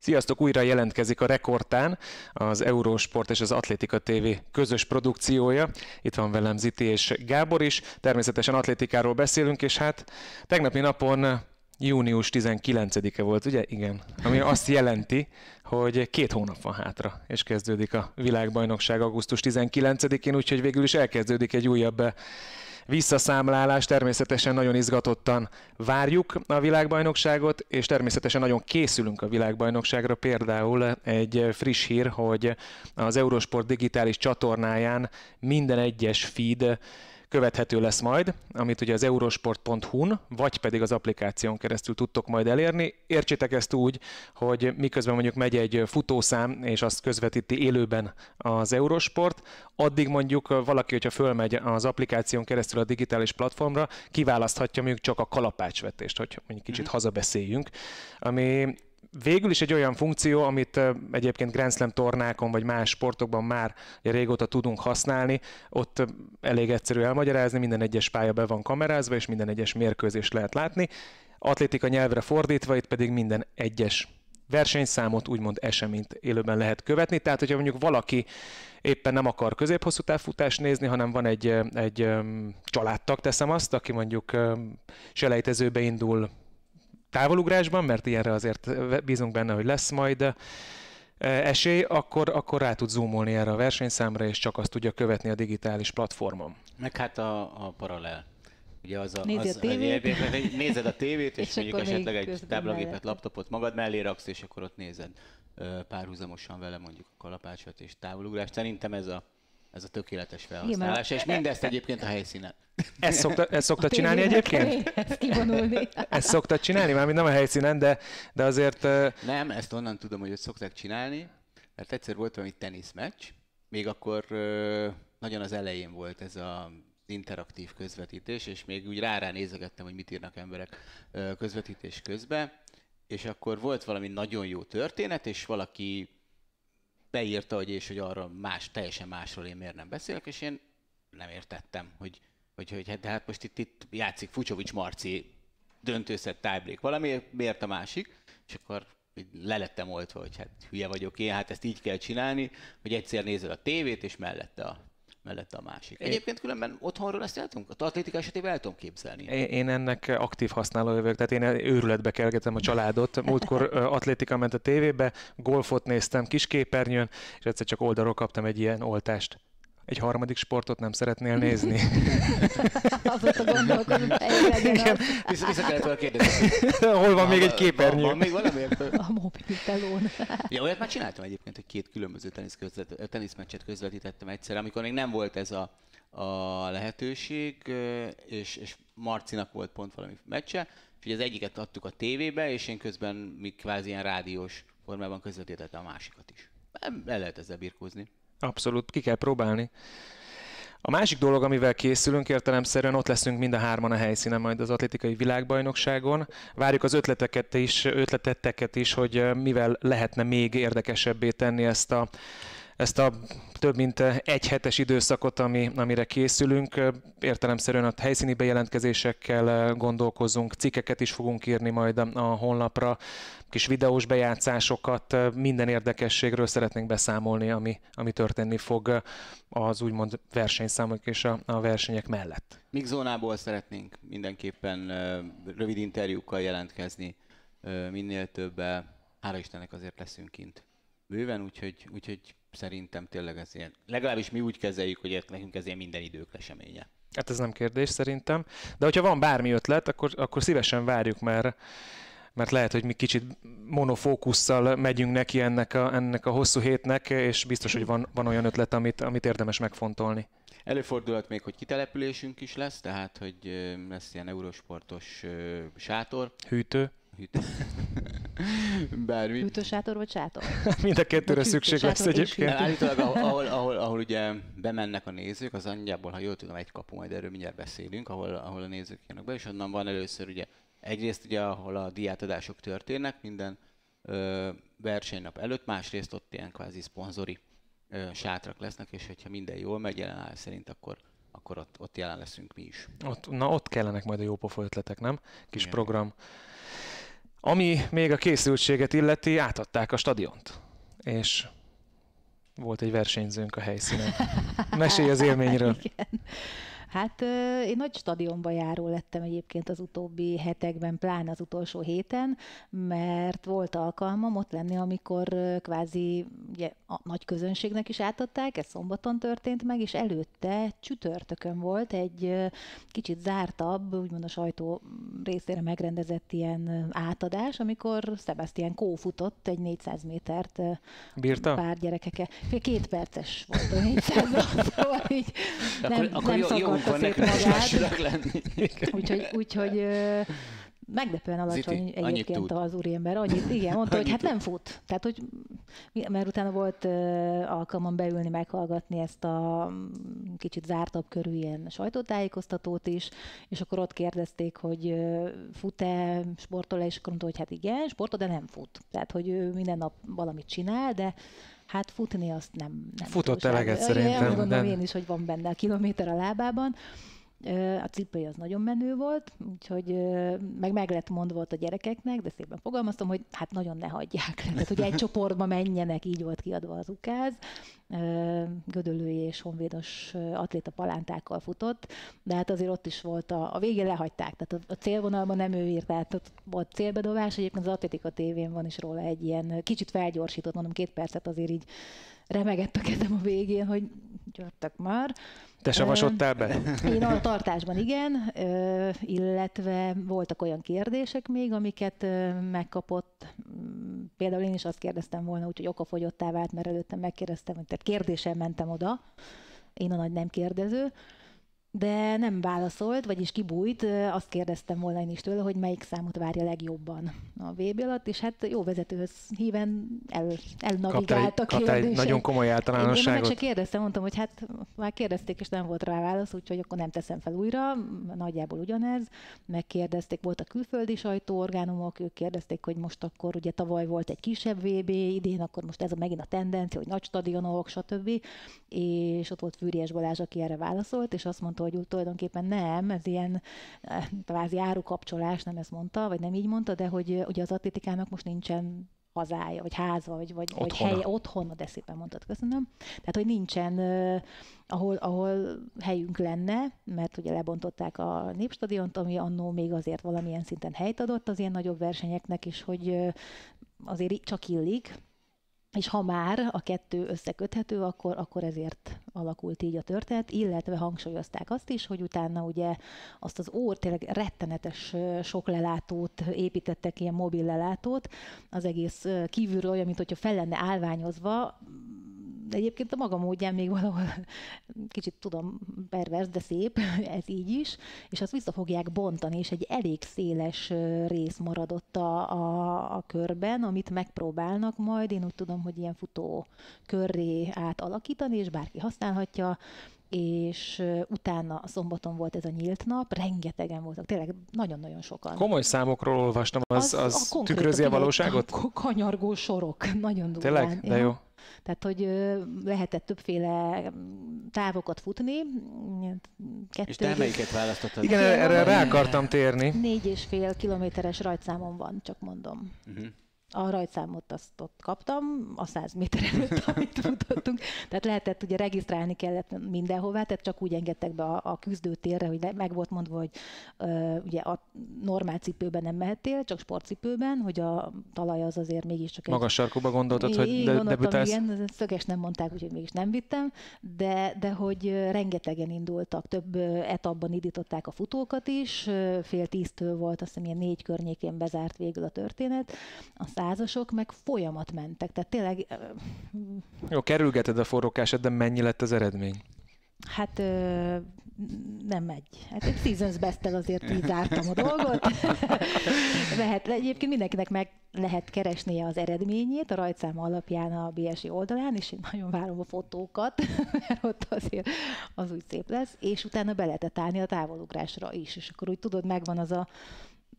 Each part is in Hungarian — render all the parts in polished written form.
Sziasztok, újra jelentkezik a Rekordtán, az Eurosport és az Atlétika TV közös produkciója. Itt van velem Ziti és Gábor is. Természetesen atlétikáról beszélünk, és hát tegnapi napon június 19-e volt, ugye? Igen. Ami azt jelenti, hogy 2 hónap van hátra, és kezdődik a világbajnokság augusztus 19-én, úgyhogy végül is elkezdődik egy újabb visszaszámlálás. Természetesen nagyon izgatottan várjuk a világbajnokságot, és természetesen nagyon készülünk a világbajnokságra. Például egy friss hír, hogy az Eurosport digitális csatornáján minden egyes feed követhető lesz majd, amit ugye az eurosport.hu-n, vagy pedig az applikáción keresztül tudtok majd elérni. Értsétek ezt úgy, hogy miközben mondjuk megy egy futószám, és azt közvetíti élőben az Eurosport, addig mondjuk valaki, hogyha fölmegy az applikáción keresztül a digitális platformra, kiválaszthatja mondjuk csak a kalapácsvetést, hogy mondjuk kicsit hazabeszéljünk, ami végül is egy olyan funkció, amit egyébként Grand Slam tornákon vagy más sportokban már régóta tudunk használni. Ott elég egyszerű elmagyarázni, minden egyes pálya be van kamerázva, és minden egyes mérkőzést lehet látni. Atlétika nyelvre fordítva, itt pedig minden egyes versenyszámot, úgymond eseményt élőben lehet követni. Tehát, hogyha mondjuk valaki éppen nem akar középhosszú távfutást nézni, hanem van egy családtag, teszem azt, aki mondjuk selejtezőbe indul távolugrásban, mert ilyenre azért bízunk benne, hogy lesz majd esély, akkor rá tud zoomolni erre a versenyszámra, és csak azt tudja követni a digitális platformon. Meg hát a paralel. Ugye Nézed a tévét, és mondjuk esetleg egy táblagépet, mellett. laptopot magad mellé raksz, és akkor ott nézed párhuzamosan vele mondjuk a kalapácsot és távolugrást. Szerintem ez a tökéletes felhasználása, és mindezt egyébként a helyszínen. Ezt szoktad csinálni egyébként? Ezt kivonulni. Ezt szoktad csinálni? Mármint nem a helyszínen, de azért... Nem, ezt onnan tudom, hogy szokták csinálni, mert egyszer volt valami teniszmeccs, még akkor nagyon az elején volt ez az interaktív közvetítés, és még úgy rá nézegettem, hogy mit írnak emberek közvetítés közben, és akkor volt valami nagyon jó történet, és valaki beírta, hogy arra teljesen másról én miért nem beszélek, és én nem értettem, hogy de hát most itt játszik Fucsovics Marci döntőszett tiebreak valami, miért a másik, és akkor le lettem oltva, hogy hát hülye vagyok én, hát ezt így kell csinálni, hogy egyszer nézed a tévét, és mellette a másik. Egyébként különben otthonról ezt el tudom, az atlétika esetében el tudom képzelni. Én ennek aktív használója vagyok, tehát én őrületbe kergetem a családot. Múltkor atlétika ment a tévébe, golfot néztem kisképernyőn, és egyszer csak oldalról kaptam egy ilyen oltást. Egy harmadik sportot nem szeretnél nézni? Azóta gondolkodunk, Vissza kellett volna kérdezni. Hol van még egy képernyő? Van még valamiért? a mobiltelón. Ja, olyat már csináltam egyébként, hogy 2 különböző teniszmeccset közvetítettem egyszer, amikor még nem volt ez a lehetőség, és Marcinak volt pont valami meccse, és az egyiket adtuk a tévébe, és én közben még kvázi ilyen rádiós formában közvetítettem a másikat is. El lehet ezzel birkózni. Abszolút, ki kell próbálni. A másik dolog, amivel készülünk, értelemszerűen ott leszünk mind a hárman a helyszínen majd az atlétikai világbajnokságon. Várjuk az ötleteket is, hogy mivel lehetne még érdekesebbé tenni ezt a több mint egy hetes időszakot, amire készülünk. Értelemszerűen a helyszíni bejelentkezésekkel gondolkozunk, cikkeket is fogunk írni majd a honlapra, kis videós bejátszásokat, minden érdekességről szeretnénk beszámolni, ami történni fog az úgymond versenyszámok és a versenyek mellett. Mixzónából szeretnénk mindenképpen rövid interjúkkal jelentkezni, minél több, hála Istennek azért leszünk kint bőven, úgyhogy szerintem tényleg ez ilyen, legalábbis mi úgy kezeljük, hogy nekünk ez ilyen minden idők eseménye. Hát ez nem kérdés szerintem, de hogyha van bármi ötlet, akkor szívesen várjuk, mert lehet, hogy mi kicsit monofókusszal megyünk neki ennek a hosszú hétnek, és biztos, hogy van olyan ötlet, amit érdemes megfontolni. Előfordulhat még, hogy kitelepülésünk is lesz, tehát hogy lesz ilyen eurosportos sátor. Hűtő. Bármi. Hűtősátor vagy sátor? Mind a kettőre szükség lesz egyébként. Állítólag, ahol ugye bemennek a nézők, az anyjából, ha jól tudom, egy kapu, majd erről mindjárt beszélünk, ahol a nézők jönnek be, és onnan van először ugye egyrészt ugye, ahol a díjátadások történnek minden versenynap előtt, másrészt ott ilyen kvázi szponzori sátrak lesznek, és hogyha minden jól megy jelenállás szerint, akkor ott jelen leszünk mi is. Ott kellenek majd a jópofa ötletek, nem? Kis igen. Program. Ami még a készültséget illeti, átadták a stadiont, és volt egy versenyzőnk a helyszínen. Mesélj az élményről. Igen. Hát én nagy stadionba járó lettem egyébként az utóbbi hetekben, pláne az utolsó héten, mert volt alkalmam ott lenni, amikor kvázi ugye, a nagy közönségnek is átadták, ez szombaton történt meg, és előtte csütörtökön volt egy kicsit zártabb, úgymond a sajtó részére megrendezett ilyen átadás, amikor Sebastian Coe futott egy 400 métert Bírta? pár gyerekekkel. 2 perces volt a 400, szóval így nem szakarta szét magát. Úgyhogy meglepően alacsony egyébként az úriember. Annyit, igen, mondta, hogy hát nem fut. Tehát, hogy, mert utána volt alkalmam beülni, meghallgatni ezt a kicsit zártabb körű ilyen sajtótájékoztatót is, és akkor ott kérdezték, hogy fut-e, sportol-e, és akkor mondta, hogy hát igen, sportol, de nem fut. Tehát, hogy ő minden nap valamit csinál, de hát futni azt nem futott eleget szerintem. Gondolom én is, hogy van benne a kilométer a lábában. A cipője az nagyon menő volt, úgyhogy meg lett mondva ott a gyerekeknek, de szépen fogalmaztam, hogy hát nagyon ne hagyják le. Tehát, hogy egy csoportba menjenek, így volt kiadva az ukáz. Gödöllői és honvédos atléta palántákkal futott, de hát azért ott is volt a végén lehagyták, tehát a célvonalban nem ő írt, tehát ott volt célbedobás, egyébként az Atlétika tévén van is róla egy ilyen kicsit felgyorsított, mondom 2 percet azért így remegett a kezem a végén, hogy gyertek már. Te savasodtál be? Én a tartásban igen, illetve voltak olyan kérdések még, amiket megkapott. Például én is azt kérdeztem volna, úgyhogy okafogyottá vált, mert előtte megkérdeztem, tehát kérdéssel mentem oda, én a nagy nem kérdező, de nem válaszolt, vagyis kibújt. Azt kérdeztem volna én is tőle, hogy melyik számot várja legjobban a VB alatt, és hát jó vezetőhöz híven elnavigált a kérdésen. egy nagyon komoly általánosságot. Én meg se kérdeztem, mondtam, hogy hát már kérdezték, és nem volt rá válasz, úgyhogy akkor nem teszem fel újra, nagyjából ugyanez. Megkérdezték, voltak külföldi sajtóorgánumok, ők kérdezték, hogy most akkor ugye tavaly volt egy kisebb VB, idén akkor most ez megint a tendencia, hogy nagy stadionok, stb. És ott volt Fűrjes Balázs, aki erre válaszolt, és azt mondta, hogy tulajdonképpen nem, ez ilyen kvázi árukapcsolás, nem ezt mondta, vagy nem így mondta, de hogy ugye az atlétikának most nincsen hazája, vagy háza, vagy helye, otthona, de szépen mondtad, köszönöm. Tehát, hogy nincsen, ahol helyünk lenne, mert ugye lebontották a Népstadiont, ami annó még azért valamilyen szinten helyt adott az ilyen nagyobb versenyeknek is, hogy azért csak illik. És ha már a kettő összeköthető, akkor ezért alakult így a történet, illetve hangsúlyozták azt is, hogy utána ugye azt az tényleg rettenetes sok lelátót építettek, ilyen mobil lelátót, az egész kívülről olyan, mint hogyha fel lenne állványozva. Egyébként a maga módján még valahol kicsit tudom pervers, de szép, ez így is, és azt vissza fogják bontani, és egy elég széles rész maradott a körben, amit megpróbálnak majd, én úgy tudom, hogy ilyen futó körré átalakítani, és bárki használhatja, és utána szombaton volt ez a nyílt nap, rengetegen voltak, tényleg nagyon-nagyon sokan. Komoly számokról olvastam, az tükrözi a valóságot? Kanyargó sorok, nagyon durván. Tényleg? De jó. Tehát, hogy lehetett többféle távokat futni. És te melyiket választottad? Igen, erre rá akartam térni. 4,5 kilométeres rajtszámon van, csak mondom. A rajtszámot azt ott kaptam, a 100 méter előtt, amit futottunk. Tehát lehetett, ugye regisztrálni kellett mindenhová, tehát csak úgy engedtek be a küzdőtérre, hogy meg volt mondva, hogy ugye a normál cipőben nem mehettél, csak sportcipőben, hogy a talaj az azért mégiscsak egy... Magas sarkúba gondoltad, hogy debütálsz? Igen, szöges nem mondták, úgyhogy mégis nem vittem, de hogy rengetegen indultak, több etapban indították a futókat is, 9:30 volt, azt hiszem ilyen 4 környékén bezárt végül a történet, a százasok meg folyamat mentek, tehát tényleg... Jó, kerülgeted a forrókását, de mennyi lett az eredmény? Hát nem megy. Hát egy seasons best-tel azért így zártam a dolgot. Egyébként mindenkinek meg lehet keresnie az eredményét a rajtszám alapján a BSI oldalán, és én nagyon várom a fotókat, mert ott azért az úgy szép lesz, és utána be lehetett állni a távolugrásra is, és akkor úgy tudod, megvan az a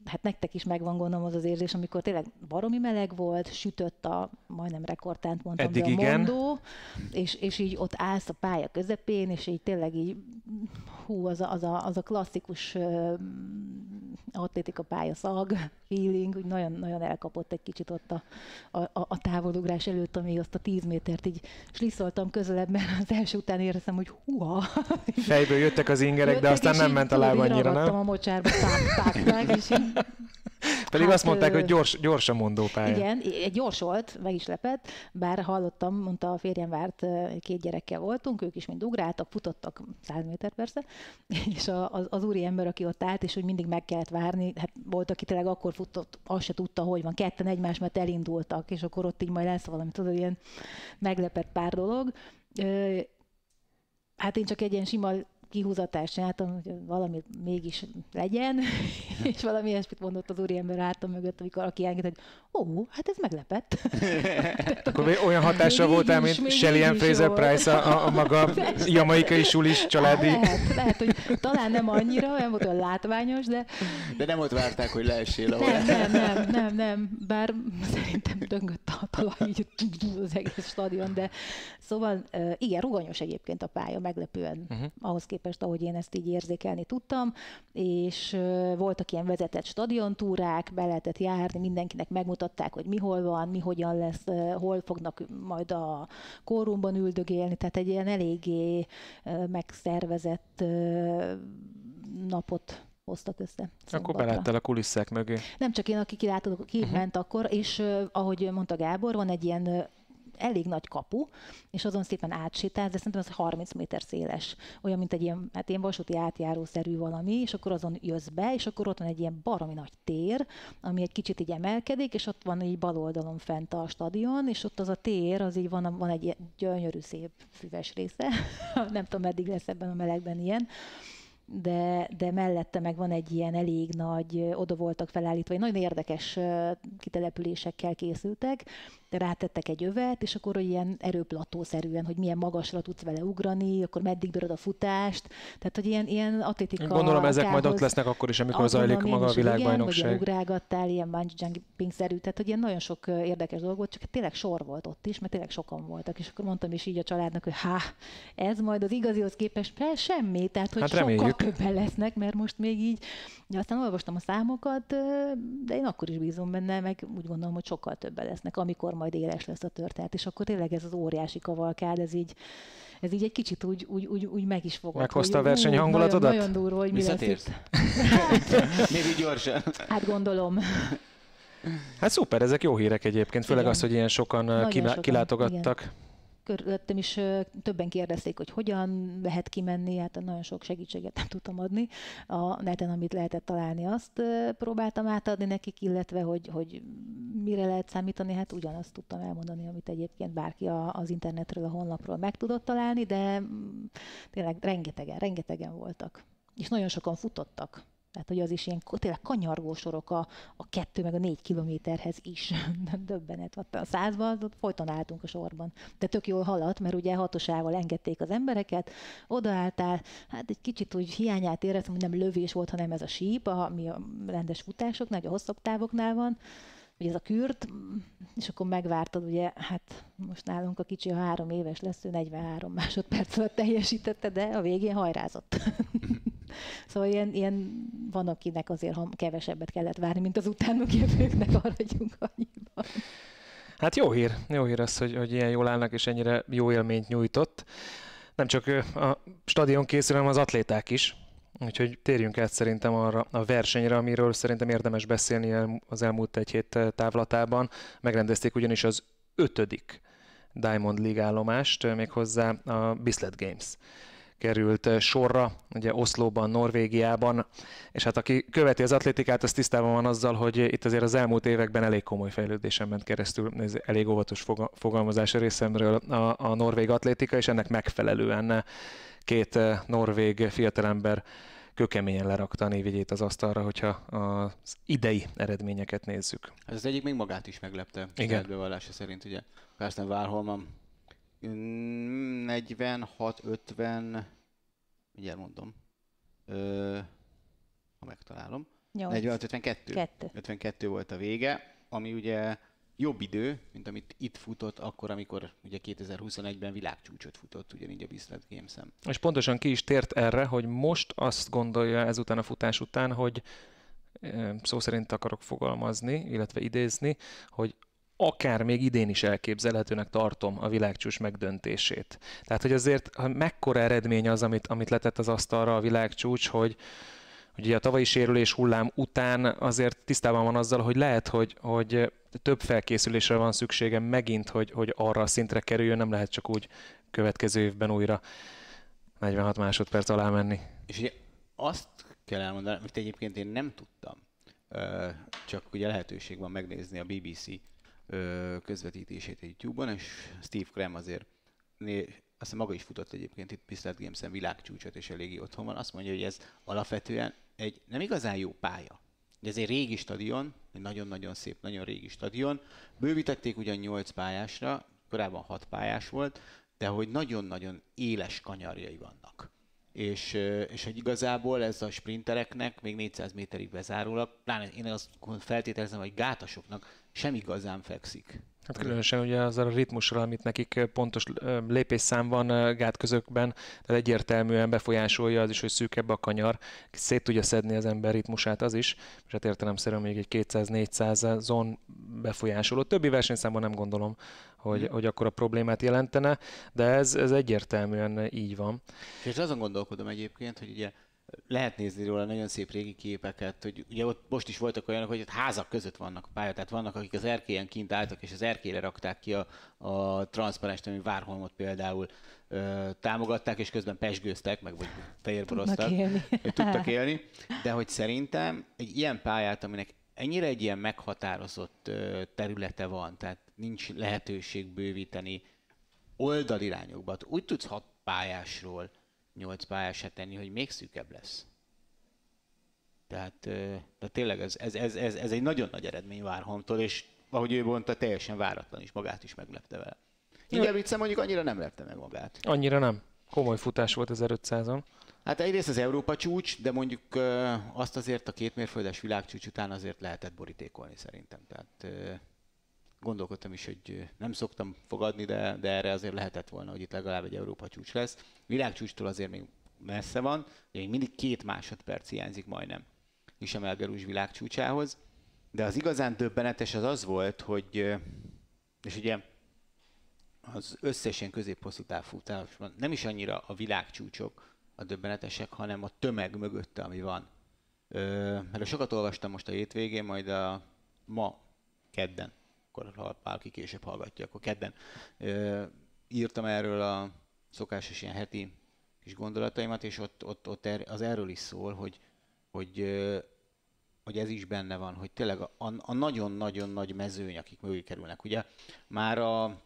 hát nektek is megvan gondolom az érzés, amikor tényleg baromi meleg volt, sütött majdnem rekordtánt mondtam, eddig de a mondó, és így ott állsz a pálya közepén, és így tényleg így, az a klasszikus atlétika pálya szag, feeling, úgy nagyon elkapott egy kicsit ott a távolugrás előtt, amíg azt a 10 métert így slisszoltam közelebb, mert az első után éreztem, hogy huha. Fejből jöttek az ingerek, de aztán nem ment a láb annyira, nem? a mocsárba, tág, és pedig azt mondták, hogy gyors a mondópálya. Igen, gyors volt, meg is lepett, bár hallottam, mondta a férjem várt, 2 gyerekkel voltunk, ők is mind ugráltak, futottak 100 méter persze, és az úriember, aki ott állt, és hogy mindig meg kellett várni, hát volt, aki tényleg akkor futott, azt se tudta, hogy van, ketten egymás mellett elindultak, és akkor ott így majd lesz valami, tudod, ilyen meglepett pár dolog. Hát én csak egy ilyen sima kihúzatást csináltam, hogy valami mégis legyen, és valami ilyesmit mondott az úriember hátam mögött, amikor aki engedett, hogy hát ez meglepett. Akkor olyan hatással voltál, mint Shelly Fraser-Price a maga jamaikai sulis családi... Lehet, hogy talán nem annyira, nem volt olyan látványos, de... De nem ott várták, hogy leessél ahol. Nem, bár szerintem döngött a talaj így az egész stadion, de szóval igen, ruganyos egyébként a pálya, meglepően ahhoz képest, ahogy én ezt így érzékelni tudtam, és voltak ilyen vezetett stadiontúrák, be lehetett járni, mindenkinek megmutatták, hogy mi hol van, mi hogyan lesz, hol fognak majd a kórumban üldögélni, tehát egy ilyen eléggé megszervezett napot hoztak össze. Akkor beláttál a kulisszák mögé. Nem csak én, aki kiment akkor, és ahogy mondta Gábor, van egy ilyen elég nagy kapu, és azon szépen átsétálsz, de szerintem az 30 méter széles. Olyan, mint egy ilyen, hát ilyen vasúti átjárószerű valami, és akkor azon jössz be, és akkor ott van egy ilyen baromi nagy tér, ami egy kicsit így emelkedik, és ott van így bal oldalon fent a stadion, és ott az a tér, az így van egy gyönyörű, szép füves része. Nem tudom, meddig lesz ebben a melegben ilyen. De mellette meg van egy ilyen elég nagy, oda voltak felállítva, nagyon érdekes kitelepülésekkel készültek, de rátettek egy övet, és akkor ilyen erőplatószerűen, hogy milyen magasra tudsz vele ugrani, akkor meddig bírod a futást, tehát hogy ilyen atlétika. Gondolom ezek majd ott lesznek akkor is, amikor zajlik maga a világbajnokság. Igen, ugrálgattál, ilyen bungee jumping-szerű, tehát hogy ilyen nagyon sok érdekes dolog volt, csak tényleg sor volt ott is, mert tényleg sokan voltak, és akkor mondtam is így a családnak, hogy ez majd az igazihoz képest semmi, tehát hogy sokkal többen lesznek, mert most még így, aztán olvastam a számokat, de én akkor is bízom benne, meg úgy gondolom, hogy sokkal többen lesznek, amikor majd éles lesz a történet, és akkor tényleg ez az óriási kavalkád, ez így egy kicsit úgy meg is fogott. Meghozta a verseny hangulatodat? Nagyon durva, hogy mi lesz itt. Még így gyorsan. Hát gondolom. Hát szuper, ezek jó hírek egyébként, főleg az, hogy ilyen sokan kilátogattak. Igen. Körülöttem is többen kérdezték, hogy hogyan lehet kimenni, hát nagyon sok segítséget nem tudtam adni. A neten, amit lehetett találni, azt próbáltam átadni nekik, illetve hogy mire lehet számítani, hát ugyanazt tudtam elmondani, amit egyébként bárki az internetről, a honlapról meg tudott találni, de tényleg rengetegen voltak. És nagyon sokan futottak. Tehát, hogy az is ilyen tényleg kanyargó sorok a 2 meg a 4 kilométerhez is. Döbbenet. A 100-ban folyton álltunk a sorban. De tök jól haladt, mert ugye 6-osával engedték az embereket, odaálltál, hát egy kicsit úgy hiányát éreztem, hogy nem lövés volt, hanem ez a síp, ami a rendes futásoknál, a hosszabb távoknál van, hogy ez a kürt, és akkor megvártad, ugye, hát most nálunk a kicsi, ha 3 éves lesz, ő 43 másodperc alatt teljesítette, de a végén hajrázott. Szóval ilyen van, akinek azért kevesebbet kellett várni, mint az utánuk jövőknek, maradjunk annyiban. Hát jó hír az, hogy ilyen jól állnak, és ennyire jó élményt nyújtott. Nem csak a stadion készül, hanem az atléták is. Úgyhogy térjünk át szerintem arra a versenyre, amiről szerintem érdemes beszélni az elmúlt egy hét távlatában. Megrendezték ugyanis az 5. Diamond League állomást, méghozzá a Bislett Games került sorra, ugye Oszlóban, Norvégiában, és hát aki követi az atlétikát, az tisztában van azzal, hogy itt azért az elmúlt években elég komoly fejlődésen ment keresztül, ez elég óvatos fogalmazás a részemről a norvég atlétika, és ennek megfelelően 2 norvég fiatalember kőkeményen lerakta a névjegyét az asztalra, hogyha az idei eredményeket nézzük. Az egyik még magát is meglepte, igen. Bevallása szerint, ugye Karsten Warholm 46-50, mindjárt mondom, ha megtalálom, 46-52 volt a vége, ami ugye jobb idő, mint amit itt futott akkor, amikor ugye 2021-ben világcsúcsot futott ugyanígy a Bislett Games-en. És pontosan ki is tért erre, hogy most azt gondolja ezután a futás után, hogy szó szerint akarok fogalmazni, illetve idézni, hogy akár még idén is elképzelhetőnek tartom a világcsúcs megdöntését. Tehát, hogy azért mekkora eredmény az, amit letett az asztalra a világcsúcs, hogy ugye a tavalyi sérülés hullám után azért tisztában van azzal, hogy lehet, hogy több felkészülésre van szükségem megint, hogy arra a szintre kerüljön, nem lehet csak úgy következő évben újra 46 másodperc alá menni. És ugye azt kell elmondani, amit egyébként én nem tudtam, csak ugye lehetőség van megnézni a BBC közvetítését a YouTube-on, és Steve Cram azért, azt maga is futott egyébként itt Pistol Games-en világcsúcsot, és eléggé otthon van, azt mondja, hogy ez alapvetően egy nem igazán jó pálya. Ez egy régi stadion, egy nagyon-nagyon szép, nagyon régi stadion. Bővítették ugyan 8 pályásra, korábban 6 pályás volt, de hogy nagyon-nagyon éles kanyarjai vannak. És hogy igazából ez a sprintereknek még 400 méterig bezárólag, pláne én azt feltételezem, hogy gátasoknak sem igazán fekszik. Hát különösen ugye azzal a ritmussal, amit nekik pontos lépésszám van gátközökben, tehát egyértelműen befolyásolja az is, hogy szűkebb a kanyar, szét tudja szedni az ember ritmusát az is, és hát értelemszerűen még egy 200-400 zón befolyásoló. Többi versenyszámban nem gondolom, hogy akkor a problémát jelentene, de ez egyértelműen így van. És azon gondolkodom egyébként, hogy ugye lehet nézni róla nagyon szép régi képeket, hogy ugye ott most is voltak olyanok, hogy ott házak között vannak a pálya, tehát vannak, akik az erkélyen kint álltak, és az erkélyre rakták ki a transzparenst, ami Várholmot például támogatták, és közben pezsgőztek, meg vagy fehérboroztak, hogy tudtak élni. De hogy szerintem egy ilyen pályát, aminek ennyire egy ilyen meghatározott területe van, tehát nincs lehetőség bővíteni oldalirányokba, úgy tudsz 6 pályásról 8 pályását tenni, hogy még szűkebb lesz. Tehát tényleg ez egy nagyon nagy eredmény Várholmtól, és ahogy ő mondta, teljesen váratlan is, magát is meglepte vele. Ingebrigtsen mondjuk annyira nem lepte meg magát. Annyira nem. Komoly futás volt 1500-on. Hát egyrészt az Európa csúcs, de mondjuk azt azért a 2 mérföldes világcsúcs után azért lehetett borítékolni szerintem. Tehát gondolkodtam is, hogy nem szoktam fogadni, de erre azért lehetett volna, hogy itt legalább egy Európa csúcs lesz. Világcsúcstól azért még messze van, de még mindig 2 másodperc hiányzik majdnem Hicham El Guerrouj világcsúcsához. De az igazán döbbenetes az volt, hogy és ugye az összes ilyen középhosszú távfutásban nem is annyira a világcsúcsok a döbbenetesek, hanem a tömeg mögötte, ami van. Mert sokat olvastam most a hétvégén, majd ma kedden, akkor ha valaki később hallgatja, akkor kedden írtam erről a szokásos ilyen heti kis gondolataimat, és ott az erről is szól, hogy ez is benne van, hogy tényleg a nagyon-nagyon nagy mezőny, akik mögé kerülnek. Ugye már a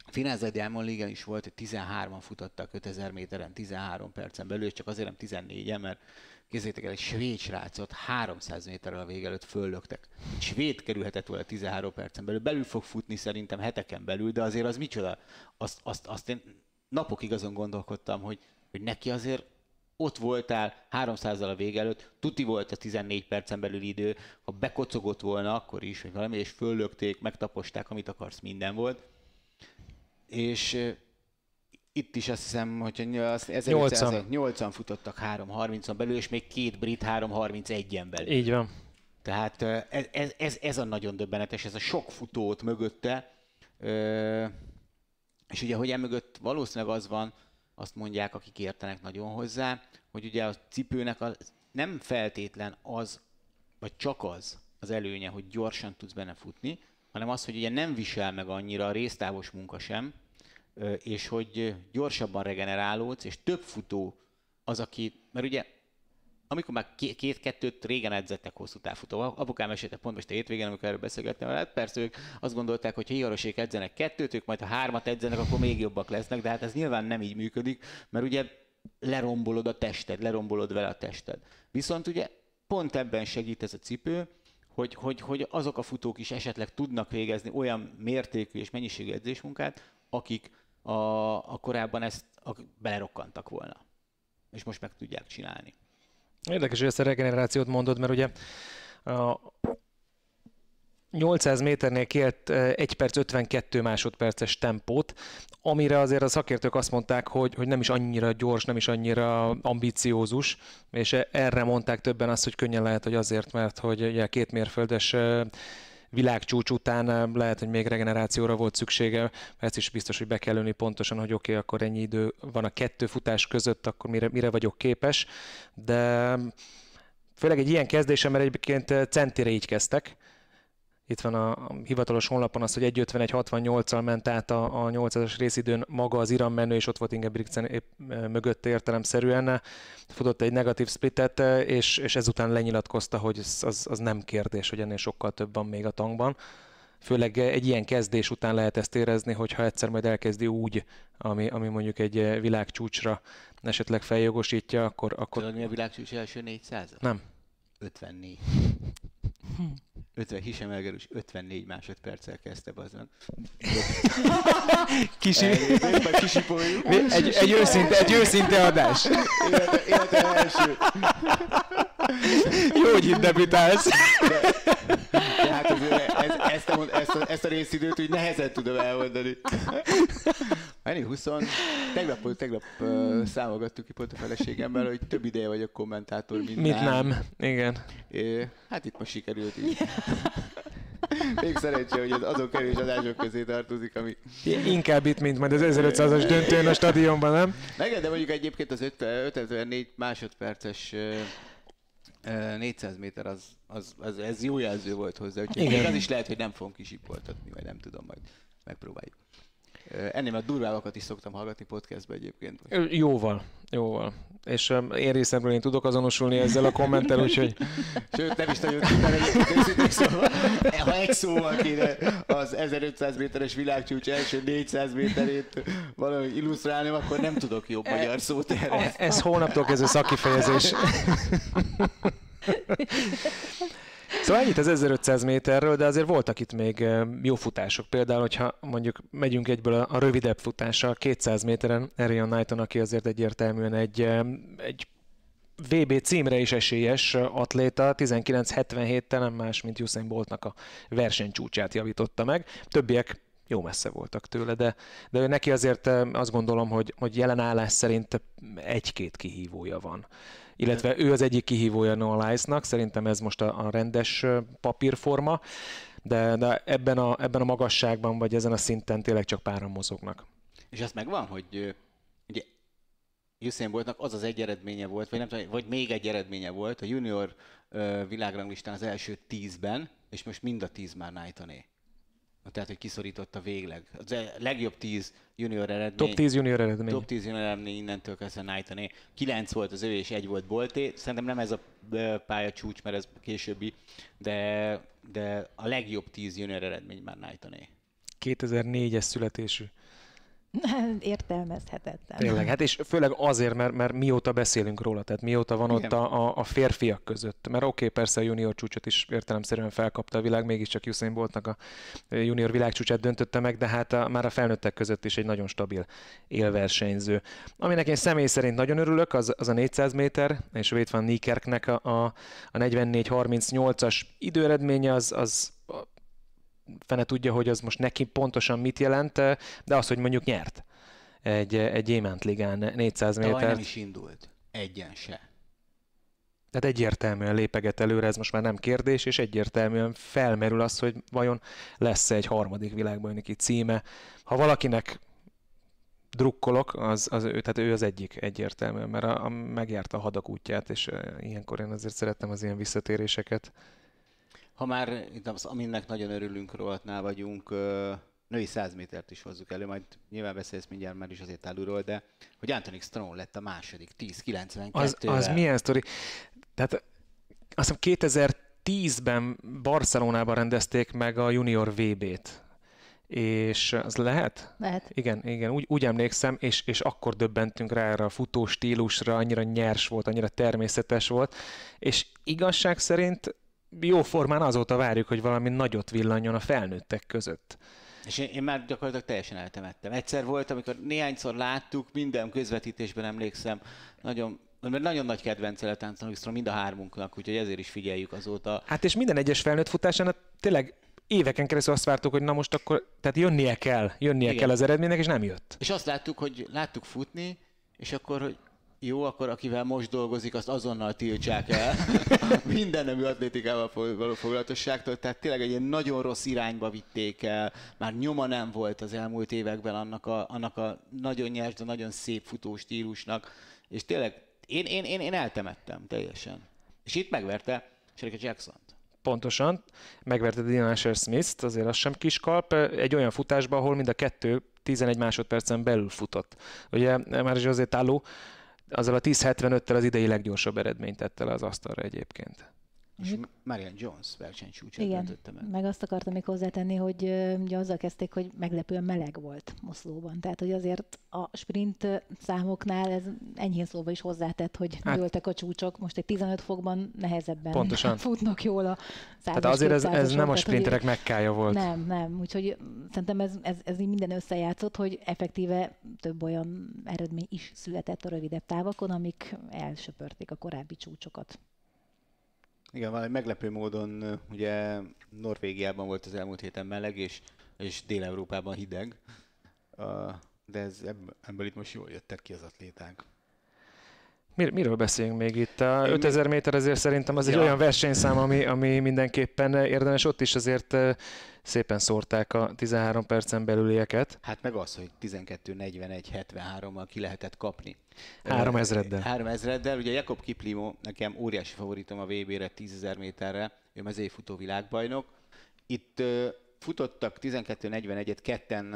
Firenze Diamond League-en is volt, hogy 13-an futottak 5000 méteren 13 percen belül, és csak azért nem 14-en, mert kézzétek el, egy svéd srácot 300 méterrel a vége előtt föllöktek. Egy svéd kerülhetett volna 13 percen belül fog futni szerintem heteken belül, de azért az micsoda? Azt én napokig azon gondolkodtam, hogy neki azért ott voltál 300-zal a vége előtt, tuti volt a 14 percen belül idő, ha bekocogott volna akkor is, vagy valami, és föllökték, megtaposták, amit akarsz, minden volt. És itt is azt hiszem, hogy 8-an futottak 3.30-on belül, és még 2 brit 3.31-en belül. Így van. Tehát ez a nagyon döbbenetes, ez a sok futót mögötte. És ugye, hogy emögött valószínűleg az van, azt mondják, akik értenek nagyon hozzá, hogy ugye a cipőnek nem feltétlen az, vagy csak az előnye, hogy gyorsan tudsz benne futni, hanem az, hogy ugye nem visel meg annyira a résztávos munka sem, és hogy gyorsabban regenerálódsz, és több futó az, aki, mert ugye amikor már két-kettőt régen edzettek hosszú távfutó, apukám esetek pont most a hétvégén, amikor erről beszélgettem vele, persze ők azt gondolták, hogy ha Iharosék edzenek 2-t, ők majd ha 3-at edzenek, akkor még jobbak lesznek, de hát ez nyilván nem így működik, mert ugye lerombolod a tested, lerombolod vele a tested. Viszont ugye pont ebben segít ez a cipő, hogy azok a futók is esetleg tudnak végezni olyan mértékű és mennyiségű edzésmunkát, akik a korábban ezt belerokkantak volna. És most meg tudják csinálni. Érdekes, hogy ezt a regenerációt mondod, mert ugye 800 méternél kért 1 perc 52 másodperces tempót, amire azért a szakértők azt mondták, hogy nem is annyira gyors, nem is annyira ambiciózus, és erre mondták többen azt, hogy könnyen lehet, hogy azért, mert hogy ugye 2 mérföldes világcsúcs után lehet, hogy még regenerációra volt szüksége, ezt is biztos, hogy be kell lőni pontosan, hogy oké, akkor ennyi idő van a 2 futás között, akkor mire vagyok képes, de főleg egy ilyen kezdésem, mert egyébként centire így kezdtek. Itt van a hivatalos honlapon az, hogy 1:51:68-al ment át a 800-as részidőn maga az irammenő, és ott volt Ingebrigtsen épp mögött értelemszerűen. Futott egy negatív splitet, és ezután lenyilatkozta, hogy az nem kérdés, hogy ennél sokkal több van még a tankban. Főleg egy ilyen kezdés után lehet ezt érezni, hogyha egyszer majd elkezdi úgy, ami mondjuk egy világcsúcsra esetleg feljogosítja, akkor... Tudod, mi a világcsúcs első 400? Nem. 54. Hisemelgerős 54 másodperccel kezdte azon. Kisipoljuk. Egy őszinte adás. Élete első. Jó, hogy itt debütálsz. De hát ezt a részidőt úgy nehezen tudom elmondani. Ennyi 20. Tegnap számolgattuk ki pont a feleségemmel, hogy több ideje vagyok kommentátor, mint nem. Igen. Hát itt most sikerült így. Még szerencsé, hogy azon kevés adások közé tartozik, ami... Inkább itt, mint majd az 1500-as döntőn a stadionban, nem? Meg, de mondjuk egyébként az 54 másodperces 400 méter, ez jó jelző volt hozzá. Úgyhogy még az is lehet, hogy nem fogom kisipoltatni, vagy nem tudom, majd megpróbáljuk. Ennél már durvábbakat is szoktam hallgatni podcastbe egyébként. Jóval. És én részemről én tudok azonosulni ezzel a kommenttel, úgyhogy... Sőt, nem is nagyon tudtam egyébként, szóval, ha egy szóval kéne az 1500 méteres világcsúcs első 400 méterét valahogy illusztrálni, akkor nem tudok jobb magyar szót erre. Ez hónaptól kezdve szakkifejezés. Szóval ennyit az 1500 méterről, de azért voltak itt még jó futások. Például, hogyha mondjuk megyünk egyből a rövidebb futással, 200 méteren Erriyon Knighton, aki azért egyértelműen egy VB címre is esélyes atléta, 1977-tel nem más, mint Usain Boltnak a versenycsúcsát javította meg. Többiek jó messze voltak tőle, de ő neki azért azt gondolom, hogy jelen állás szerint 1-2 kihívója van. Illetve ő az egyik kihívója Noah Lyles-nak, szerintem ez most a rendes papírforma, de ebben a magasságban, vagy ezen a szinten tényleg csak páran mozognak. És azt megvan, hogy ugye Usain Boltnak az egy eredménye volt, vagy nem tudom, vagy még egy eredménye volt a junior világranglistán az első 10-ben, és most mind a 10 már Knightoné. Tehát, hogy kiszorította végleg. Az legjobb 10 junior eredmény. Top 10 junior eredmény. Top 10 junior eredmény innentől kezdve Knightoné. 9 volt az ő és 1 volt Bolté. Szerintem nem ez a pálya csúcs, mert ez későbbi, de a legjobb 10 junior eredmény már Knightoné. 2004-es születésű. Értelmezhetetlen. Tényleg, hát és főleg azért, mert mióta beszélünk róla, tehát mióta van ott a férfiak között. Mert oké, persze a junior csúcsot is értelemszerűen felkapta a világ, mégiscsak Usain Boltnak a junior világcsúcsát döntötte meg, de hát már a felnőttek között is egy nagyon stabil élversenyző. Aminek én személy szerint nagyon örülök, az a 400 méter, és Wout van Niekerknek a 44-38-as időeredménye az fene tudja, hogy az most neki pontosan mit jelent, de az, hogy mondjuk nyert egy gyémántligán 400 métert. Tavaly nem is indult. Egyen se. Tehát egyértelműen lépeget előre, ez most már nem kérdés, és egyértelműen felmerül az, hogy vajon lesz egy harmadik világbajnoki címe. Ha valakinek drukkolok, tehát ő az egyik egyértelműen, mert megjárta a hadak útját, és ilyenkor én azért szerettem az ilyen visszatéréseket. Ha már itt az, aminek nagyon örülünk, rovatnál vagyunk, női 100 métert is hozzuk elő, majd nyilván beszélsz mindjárt már is azért alulról, de hogy Anthony Strong lett a második 10-92-vel. Az milyen sztori? Tehát azt hiszem 2010-ben Barcelonában rendezték meg a junior VB-t. És az lehet? Lehet. Igen, úgy emlékszem, és akkor döbbentünk rá erre a futó stílusra, annyira nyers volt, annyira természetes volt, és igazság szerint jó formán azóta várjuk, hogy valami nagyot villanjon a felnőttek között. És én már gyakorlatilag teljesen eltemettem. Egyszer volt, amikor néhányszor láttuk, minden közvetítésben emlékszem, nagyon nagy kedvence lett Anthony Strong mind a hármunknak, úgyhogy ezért is figyeljük azóta. Hát és minden egyes felnőtt futásán tényleg éveken keresztül azt vártuk, hogy na most akkor, tehát jönnie kell az eredménynek, és nem jött. És azt láttuk futni, és akkor, hogy jó, akkor akivel most dolgozik, azt azonnal tiltsák el minden nemű atlétikával való foglalatosságtól. Tehát tényleg egy ilyen nagyon rossz irányba vitték el. Már nyoma nem volt az elmúlt években annak a nagyon nyers, de nagyon szép futó stílusnak. És tényleg én eltemettem teljesen. És itt megverte Shericka Jacksont. Pontosan, megverte Dean Asher-Smith-t, azért az sem kis kalp, egy olyan futásban, ahol mind a kettő 11 másodpercen belül futott. Ugye már José Talú azzal a 10.75-tel az idei leggyorsabb eredményt tette le az asztalra egyébként. És Marianne Jones versenycsúcsát döntötte meg. Meg azt akartam még hozzátenni, hogy ugye azzal kezdték, hogy meglepően meleg volt Oszlóban. Tehát, hogy azért a sprint számoknál ez enyhén szóval is hozzátett, hogy dőltek a csúcsok. Most egy 15 fokban nehezebben pontosan futnak jól a 100-as, tehát azért ez nem a sprinterek Mekkája volt. Nem. Úgyhogy szerintem ez így minden összejátszott, hogy effektíve több olyan eredmény is született a rövidebb távokon, amik elsöpörték a korábbi csúcsokat. Igen, valami meglepő módon ugye Norvégiában volt az elmúlt héten meleg, és Dél-Európában hideg, de ebből itt most jól jöttek ki az atléták. Miről beszélünk még itt? A 5000 méter azért szerintem az egy olyan versenyszám, ami mindenképpen érdemes. Ott is azért szépen szórták a 13 percen belülieket. Hát meg az, hogy 12:41:73-mal ki lehetett kapni. 3000-del. 3000-del. Ugye Jakob Kiplimo nekem óriási favoritom a VB-re 10.000 méterre, ő mezőnyfutó világbajnok. Itt futottak 12:41-et ketten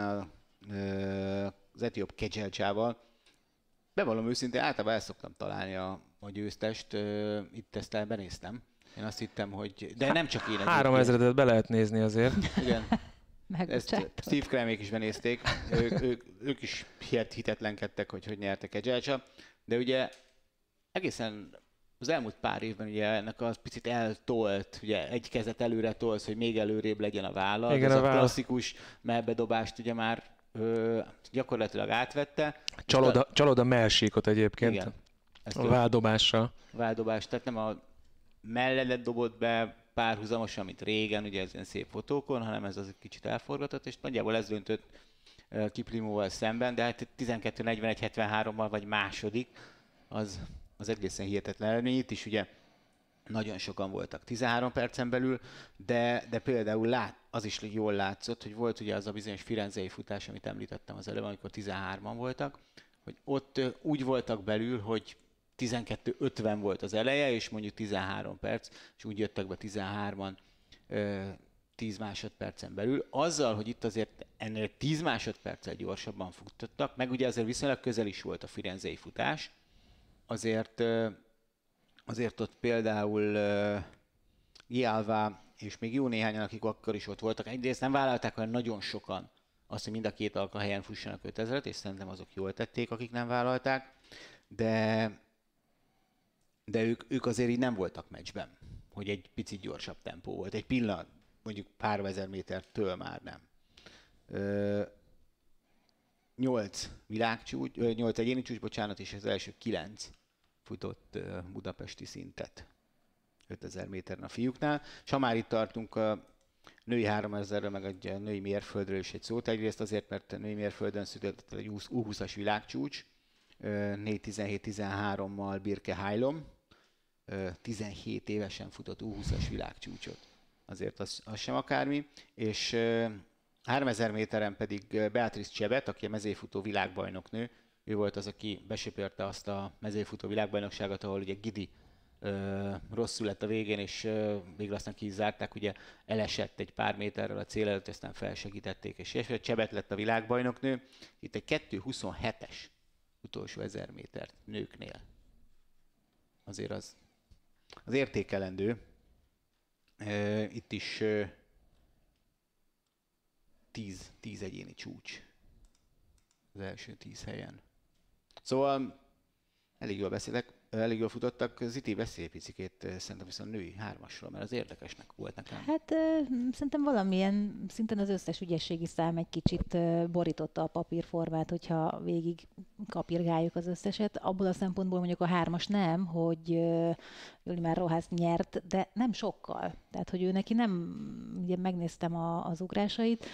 az etióp Kejelcsával. Bevallom őszintén, általában el szoktam találni a győztest, itt ezt benéztem. Én azt hittem, hogy... De nem csak én. 3000-et be lehet nézni azért. Igen. Ezt Steve Kramék is benézték. Ők is hitetlenkedtek, hogy nyertek egy Kejelcsa. De ugye egészen az elmúlt pár évben ugye ennek az picit eltolt, ugye egy kezet előre tolsz, hogy még előrébb legyen a vállal. Igen, ez a klasszikus mellbedobást ugye már gyakorlatilag átvette. Csalod a mellsíkot egyébként. Igen. A váldobással. Váldobás, tehát nem a melledet dobott be párhuzamosan, mint régen, ugye ez ilyen szép fotókon, hanem ez az egy kicsit elforgatott, és nagyjából ez döntött Kiplimóval szemben, de hát 12:41:73-mal vagy második, az egészen hihetetlen eredmény. Itt is ugye nagyon sokan voltak 13 percen belül, de például az is jól látszott, hogy volt ugye az a bizonyos firenzei futás, amit említettem az előbb, amikor 13-an voltak, hogy ott úgy voltak belül, hogy 12:50 volt az eleje, és mondjuk 13 perc, és úgy jöttek be 13-an 10 másodpercen belül. Azzal, hogy itt azért ennél 10 másodperccel gyorsabban futottak, meg ugye azért viszonylag közel is volt a firenzei futás, azért ott például Gialva és még jó néhányan, akik akkor is ott voltak, egyrészt nem vállalták olyan nagyon sokan azt, hogy mind a két alkahelyen fussanak 5000-et, és szerintem azok jól tették, akik nem vállalták, de ők azért így nem voltak meccsben, hogy egy picit gyorsabb tempó volt. Egy pillanat, mondjuk pár ezer métertől már nem. 8 egyéni csúcs, bocsánat, és az első 9 futott budapesti szintet 5000 méteren a fiúknál. És ha már itt tartunk a női 3000-ről, meg a női mérföldről is egy szót. Egyrészt azért, mert a női mérföldön született egy U20-as világcsúcs, 4:17:13-mal Birke Hajlom, 17 évesen futott U20-as világcsúcsot. Azért az sem akármi. És 3000 méteren pedig Beatrice Csebet, aki a mezőnyfutó világbajnoknő, ő volt az, aki besöpörte azt a mezőnyfutó világbajnokságot, ahol ugye Gidi rosszul lett a végén, és végül aztán ki is zárták, ugye elesett egy pár méterrel a cél előtt, aztán felsegítették, és Csebet lett a világbajnoknő. Itt egy 2:27-es utolsó 1000 métert nőknél. Azért az értékelendő. Itt is 10 egyéni csúcs az első 10 helyen. Szóval elég jól beszélek, elég jól futottak. Ziti, beszélj picikét szerintem viszont női hármasról, mert az érdekesnek volt nekem. Hát szerintem valamilyen szinten az összes ügyességi szám egy kicsit borította a papírformát, hogyha végig kapirgáljuk az összeset. Abból a szempontból mondjuk a hármas nem, hogy Jolimar Rojas nyert, de nem sokkal. Tehát, hogy ő neki nem, ugye megnéztem az ugrásait,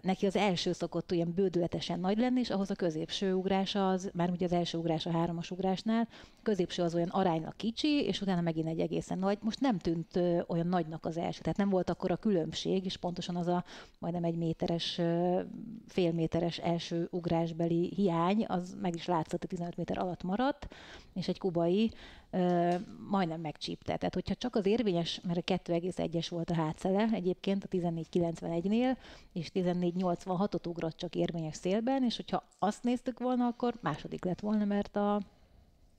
neki az első szokott olyan bődületesen nagy lenni, és ahhoz a középső ugrása az, már ugye az első ugrás a hármas ugrásnál, középső az olyan aránylag kicsi, és utána megint egy egészen nagy. Most nem tűnt olyan nagynak az első, tehát nem volt akkor a különbség, és pontosan az a majdnem egy méteres, fél méteres első ugrásbeli hiány, az meg is látszott, hogy 15 méter alatt maradt, és egy kubai majdnem megcsípte. Tehát, hogyha csak az érvényes, mert a 2,1-es volt a hátszele egyébként a 14,91-nél, és 14,86-ot ugrott csak érvényes szélben, és hogyha azt néztük volna, akkor második lett volna, mert a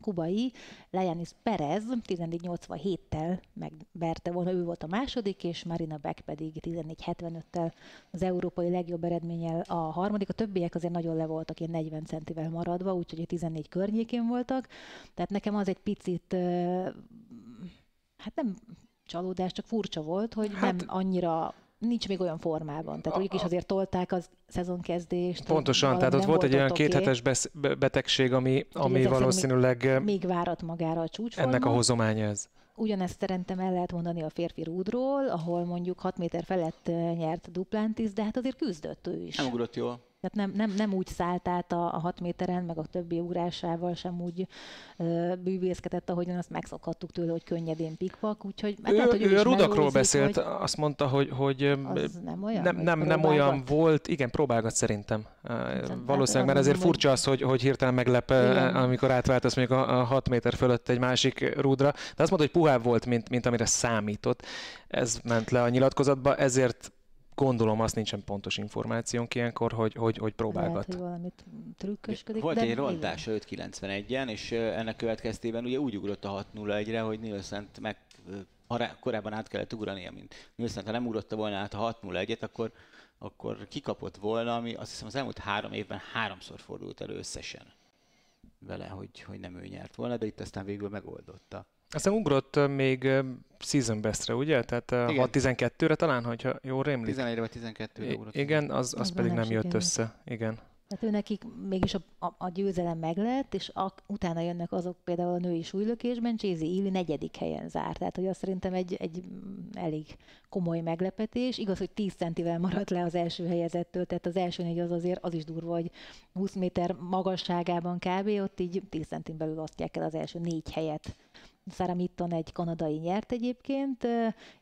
kubai Leyanis Perez 14,87-tel megverte volna, ő volt a második, és Marina Beck pedig 14,75-tel az európai legjobb eredménnyel a harmadik. A többiek azért nagyon le voltak, ilyen 40 centivel maradva, úgyhogy 14 környékén voltak. Tehát nekem az egy picit, hát nem csalódás, csak furcsa volt, hogy nem annyira nincs még olyan formában. Tehát ők is azért tolták az szezonkezdést. Pontosan, tehát ott volt egy olyan kéthetes betegség, ami valószínűleg még várat magára a csúcsforma. Ennek a hozománya ez. Ugyanezt szerintem el lehet mondani a férfi rúdról, ahol mondjuk 6 méter felett nyert Duplantis, de hát azért küzdött ő is. Nem ugrott jól. Tehát nem úgy szállt át a 6 méteren, meg a többi ugrásával sem úgy bűvészkedett, ahogyan azt megszokhattuk tőle, hogy könnyedén pikpak, úgyhogy... Ő a rudakról beszélt, azt mondta, hogy nem olyan volt, igen, próbálgat szerintem. Valószínűleg, mert ezért furcsa az, hogy hirtelen meglep, amikor átváltasz mondjuk a 6 méter fölött egy másik rúdra. De azt mondta, hogy puhább volt, mint amire számított. Ez ment le a nyilatkozatba, ezért gondolom, azt nincsen pontos információnk ilyenkor, hogy próbálgat. Lehet, hogy valamit trükkösködik. Volt egy rontása 5.91-en, és ennek következtében ugye úgy ugrott a 6.01-re, hogy Nielsen-t korábban át kellett ugrania, mint Nielsen, ha nem ugrotta volna át a 6.01-et, akkor kikapott volna, ami azt hiszem az elmúlt 3 évben 3-szor fordult elő összesen vele, hogy nem ő nyert volna, de itt aztán végül megoldotta. Aztán ugrott még season bestre, ugye? Tehát 6.12-re talán, hogyha jól rémlik. 11-re vagy 12-re ugrott. Igen, az pedig nem jött össze. Igen. Tehát ő nekik mégis a győzelem meglett, és utána jönnek azok például a női súlylökésben, Csézi Ili 4. helyen zárt. Tehát, hogy azt szerintem egy elég komoly meglepetés. Igaz, hogy 10 centivel maradt le az első helyezettől, tehát az első 4 az azért az is durva, hogy 20 méter magasságában kb. Ott így 10 centin belül osztják el az első 4 helyet. Sarah Mitton egy kanadai nyert egyébként,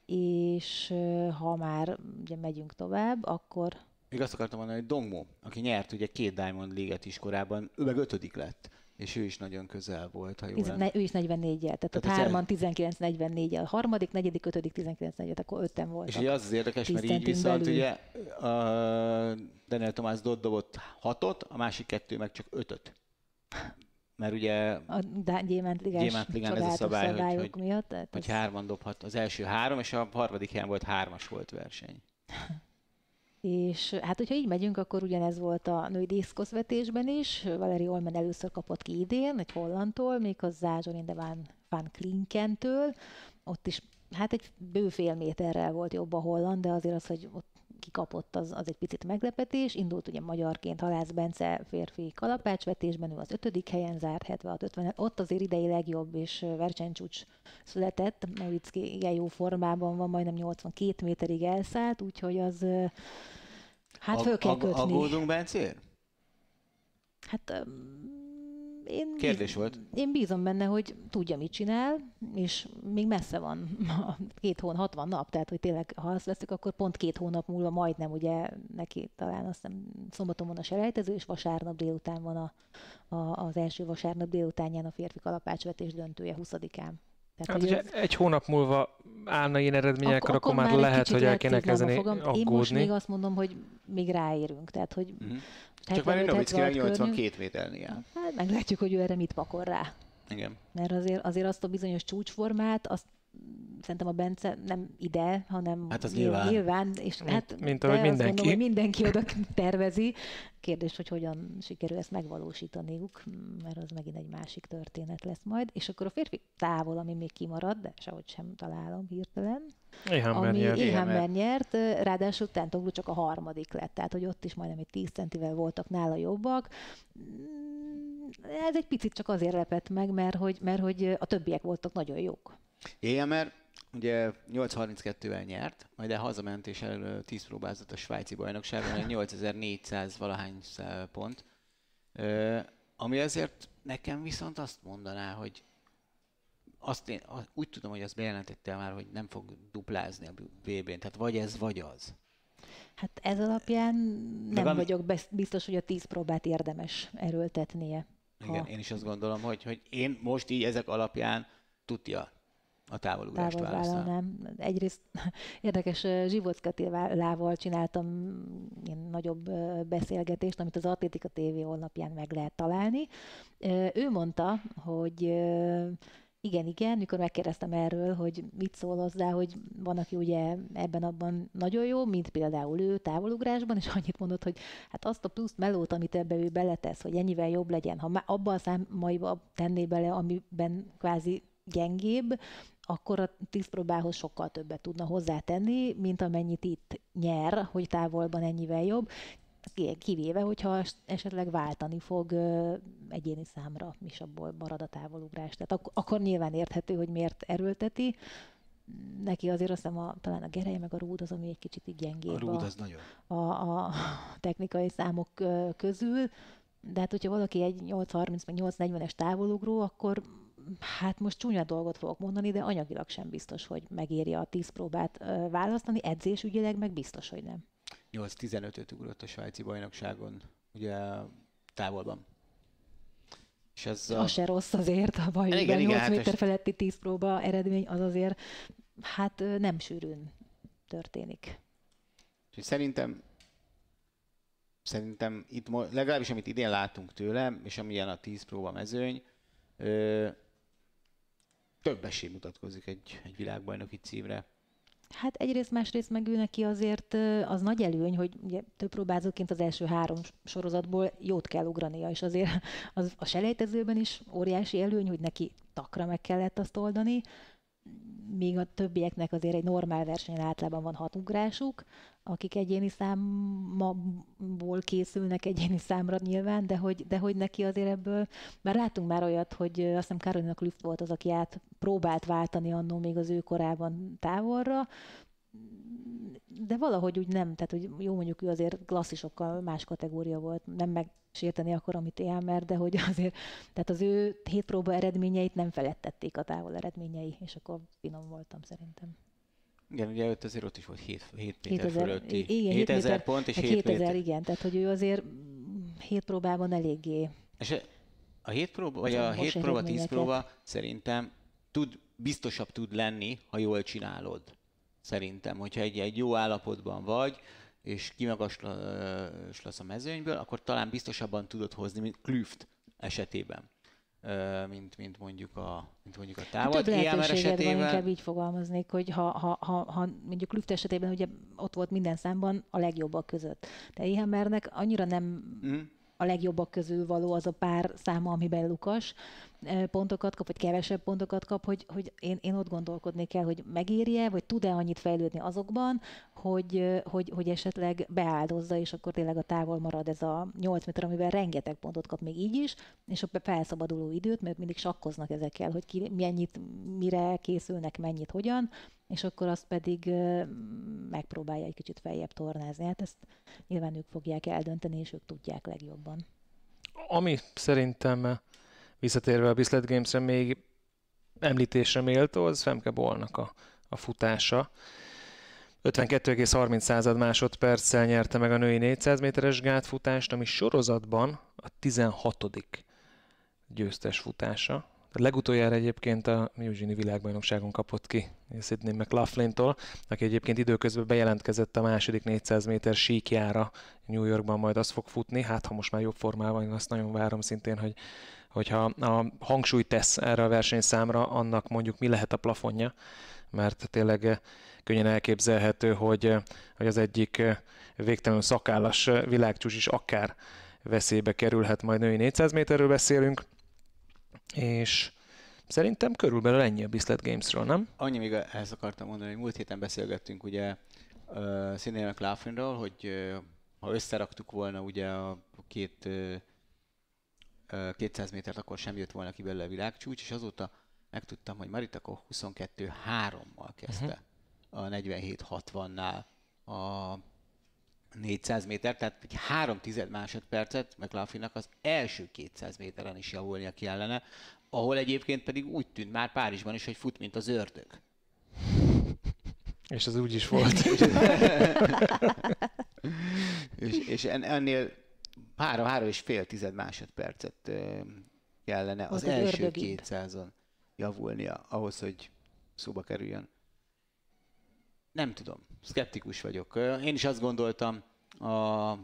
és ha már ugye megyünk tovább, akkor... Még azt akartam mondani, hogy Dongmo, aki nyert ugye 2 Diamond League-et is korábban, ő meg 5. lett, és ő is nagyon közel volt, ha jól Ő is 44-jel, tehát ott 3-an 19-44-jel, a harmadik, negyedik, 5. 19-44-et, akkor 5-en voltak. És ugye az érdekes, mert így viszont belül. Ugye Daniel Thomas Dodd dobott 6-ot, a másik 2 meg csak 5-öt. Mert ugye a Gyémánt Ligán ez a szabály, miatt, hogy 3 dobhat. Az első 3, és a harmadik helyen volt 3-as volt verseny. És hát, hogyha így megyünk, akkor ugyanez volt a női diszkoszvetésben is. Valerie Olmen először kapott ki idén, egy hollandtól, méghozzá Jorinde van Klinkentől. Ott is, hát egy bő fél méterrel volt jobb a holland, de azért az, hogy ott kikapott, az egy picit meglepetés. Indult ugye magyarként Halász Bence férfi kalapácsvetésben, ő az 5. helyen zárt, 76-50. Ott azért idei legjobb és versenycsúcs született. Nowitzki igen jó formában van, majdnem 82 méterig elszállt, úgyhogy az hát föl kell kötni. Aggódunk Bencér? Hát kérdés volt. Én bízom benne, hogy tudja, mit csinál, és még messze van 2 hónap, 60 nap, tehát hogy tényleg, ha azt veszük, akkor pont 2 hónap múlva majdnem, ugye neki talán azt hiszem szombaton van a selejtező, és vasárnap délután van az első vasárnap délutánján a férfi kalapácsvetés döntője 20-án. Tehát, hát, hogyha egy hónap múlva állna ilyen eredményekkel, akkor már lehet, hogy el kéne kezdeni aggódni. Én most még azt mondom, hogy még ráérünk. Tehát, hogy csak már Nowitzki 82 méternél áll. Hát meglátjuk, hogy ő erre mit pakol rá. Igen. Mert azért azt a bizonyos csúcsformát, azt szerintem a Bence nem ide, hanem Hát az nyilván és mint ahogy mindenki. Azt gondolom, hogy mindenki oda tervezi. Kérdés, hogy hogyan sikerül ezt megvalósítaniuk, mert az megint egy másik történet lesz majd. És akkor a férfi távol, ami még kimarad, de sehogy sem találom hirtelen. Ehammer nyert, ráadásul Tentoglou csak a harmadik lett, tehát hogy ott is majdnem egy 10 centivel voltak nála jobbak. Ez egy picit csak azért lepett meg, mert hogy a többiek voltak nagyon jók. Ehammer ugye 8.32-vel nyert, majd hazament és 10 próbázott a svájci bajnokságon, 8400 valahány pont. Ami azért nekem viszont azt mondaná, hogy én úgy tudom, hogy azt bejelentette már, hogy nem fog duplázni a VB-n, tehát vagy ez, vagy az. Hát ez alapján nem vagyok biztos, hogy a 10 próbát érdemes erőltetnie. Igen, én is azt gondolom, hogy én most így ezek alapján tudja a távolugrást választani. Egyrészt érdekes, Zsivocka Attilával csináltam ilyen nagyobb beszélgetést, amit az Atlétika TV honlapján meg lehet találni. Ő mondta, hogy igen, mikor megkérdeztem erről, hogy mit szól hozzá, hogy van, aki ugye ebben-abban nagyon jó, mint például ő távolugrásban, és annyit mondott, hogy hát azt a plusz melót, amit ebbe ő beletesz, hogy ennyivel jobb legyen, ha abban a számaiba tenné bele, amiben kvázi gyengébb, akkor a 10 próbához sokkal többet tudna hozzátenni, mint amennyit itt nyer, hogy távolban ennyivel jobb, kivéve, hogyha esetleg váltani fog egyéni számra, és abból marad a távolugrás. Tehát akkor nyilván érthető, hogy miért erőlteti. Neki azért azt hiszem talán a gereje meg a rúd az, ami egy kicsit így gyengébb a rúd az nagyon. A technikai számok közül. De hát, hogyha valaki egy 8.30 meg 8.40-es távolugró, akkor hát most csúnya dolgot fogok mondani, de anyagilag sem biztos, hogy megéri a 10 próbát választani, edzésügyileg meg biztos, hogy nem. 8.15-öt ugrott a svájci bajnokságon, ugye távolban. És ez az se rossz azért, a baj, igen, 8 hát méter feletti 10 próba eredmény, az azért hát nem sűrűn történik. És szerintem itt legalábbis amit idén látunk tőlem, és amilyen a 10 próba mezőny, több esély mutatkozik egy világbajnoki címre. Hát egyrészt, másrészt meg ő neki azért az nagy előny, hogy ugye több próbázóként az első 3 sorozatból jót kell ugrania, és azért az a selejtezőben is óriási előny, hogy neki takra meg kellett azt oldani, míg a többieknek azért egy normál versenyen általában van 6 ugrásuk, akik egyéni számból készülnek egyéni számra nyilván, de hogy neki azért ebből, már látunk már olyat, hogy azt hiszem Karolina Klüft volt az, aki próbált váltani annó még az ő korában távolra, de valahogy úgy nem, tehát hogy jó, mondjuk ő azért klasszisokkal más kategória volt, nem megsérteni akkor, amit Ehammer, de hogy azért, tehát az ő 7 próba eredményeit nem felettették a távol eredményei, és akkor finom voltam szerintem. Igen, ugye azért ott is volt 7 méter fölötti. 7000 pont és 7 7000, méter. igen, tehát hogy ő azért 7 próbában eléggé. És a 7 próba, vagy a 7 próba, 10 próba szerintem biztosabb tud lenni, ha jól csinálod. Szerintem, hogyha egy jó állapotban vagy, és kimagaslasz a mezőnyből, akkor talán biztosabban tudod hozni, mint Klüft esetében. Mint mondjuk a távol. Több lehetőséged van, inkább így fogalmaznék, hogy ha mondjuk Klüft esetében ugye ott volt minden számban a legjobbak között. De Ehammernek annyira nem a legjobbak közül való az a pár száma, amiben lukas pontokat kap, vagy kevesebb pontokat kap, hogy én ott gondolkodnék el, hogy megéri-e, vagy tud-e annyit fejlődni azokban, hogy esetleg beáldozza, és akkor tényleg a távol marad ez a 8 méter, amivel rengeteg pontot kap még így is, és a felszabaduló időt, mert mindig sakkoznak ezekkel, hogy ki mennyit, mire készülnek, mennyit, hogyan, és akkor azt pedig megpróbálja egy kicsit feljebb tornázni. Hát ezt nyilván ők fogják eldönteni, és ők tudják legjobban. Ami szerintem visszatérve a Bislett Games-re még említésre méltó, az Femke Bolnak a futása. 52,30 másodperccel nyerte meg a női 400 méteres gátfutást, ami sorozatban a 16. győztes futása. A legutoljára egyébként a Eugene világbajnokságon kapott ki Sydney McLaughlin-tól, aki egyébként időközben bejelentkezett a második 400 méter síkjára New Yorkban, majd azt fog futni. Hát, ha most már jobb formában, én azt nagyon várom szintén, hogyha a hangsúlyt tesz erre a versenyszámra, annak mondjuk mi lehet a plafonja. mert tényleg könnyen elképzelhető, hogy az egyik végtelenül szakállas világcsúcs is akár veszélybe kerülhet, majd női 400 méterről beszélünk, és szerintem körülbelül ennyi a Bislett Gamesről, nem? Annyi még ezt akartam mondani, hogy múlt héten beszélgettünk ugye Sidney McLaughlinról, hogy ha összeraktuk volna ugye a 200 métert, akkor sem jött volna ki belőle a világcsúcs, és azóta megtudtam, hogy Maritakov 22-3-mal kezdte a 47-60-nál a 400 méter, tehát egy 3/10 másodpercet McLaughlinnak az első 200 méteren is javulnia kellene, ahol egyébként pedig úgy tűnt már Párizsban is, hogy fut, mint az ördög. És az úgy is volt. és ennél 3,5 másodpercet kellene az első 200-on javulnia ahhoz, hogy szóba kerüljön. Nem tudom, szkeptikus vagyok. Én is azt gondoltam a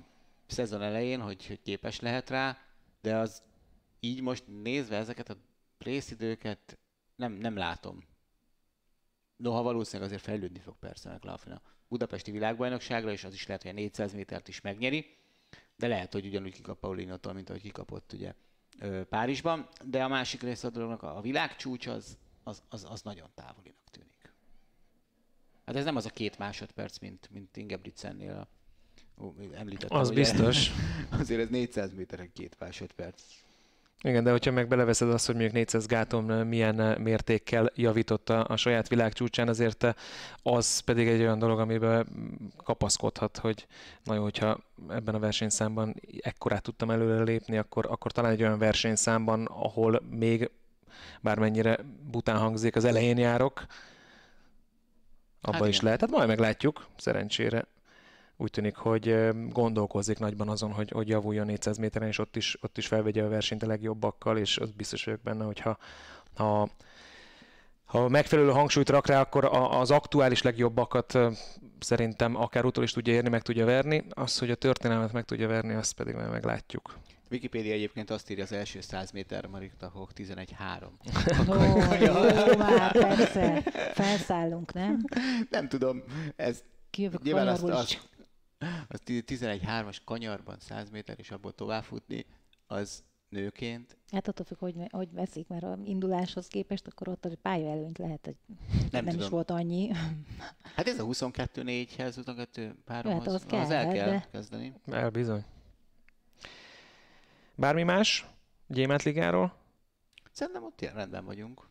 szezon elején, hogy képes lehet rá, de az így most nézve ezeket a részidőket nem látom. Noha valószínűleg azért fejlődni fog persze McLaughlin a budapesti világbajnokságra, és az is lehet, hogy a 400 métert is megnyeri, de lehet, hogy ugyanúgy kikap Paulinától, mint ahogy kikapott ugye Párizsban, de a másik része a dolognak, a világcsúcs az nagyon távolinak tűnik. Hát ez nem az a 2 másodperc, mint Ingebrigtsennél említettem. Az ugye? Biztos. Azért ez 400 méteren 2 másodperc. Igen, de hogyha meg beleveszed azt, hogy mondjuk 400 gáton milyen mértékkel javította a saját világcsúcsán, azért az pedig egy olyan dolog, amiben kapaszkodhat, hogy na jó, hogyha ebben a versenyszámban ekkorát tudtam előre lépni, akkor talán egy olyan versenyszámban, ahol még bármennyire bután hangzik, az elején járok, abba is lehet. Hát majd meglátjuk, szerencsére. Úgy tűnik, hogy gondolkozik nagyban azon, hogy javuljon 400 méteren, és ott is felvegye a versenyt a legjobbakkal, és az biztos vagyok benne, hogy ha megfelelő hangsúlyt rak rá, akkor az aktuális legjobbakat szerintem akár utol is tudja érni, meg tudja verni. Az, hogy a történelmet meg tudja verni, azt pedig majd meglátjuk. Wikipédia egyébként azt írja, az első 100 méter Maritakov 11-3. Jó, már persze, felszállunk, nem? Nem tudom, ez Kijövök nyilván kanyarból az 11-3-as kanyarban 100 méter, és abból továbbfutni, az nőként. Hát attól függ, hogy veszik, mert a induláshoz képest, akkor ott a pályaelőnyt lehet, hogy nem is volt annyi. Hát ez a 22-4-hez, 22-3-hoz, Hát az kell, el kell de... kezdeni. Bizony. Bármi más Gyémánt Ligáról? Szerintem ott rendben vagyunk.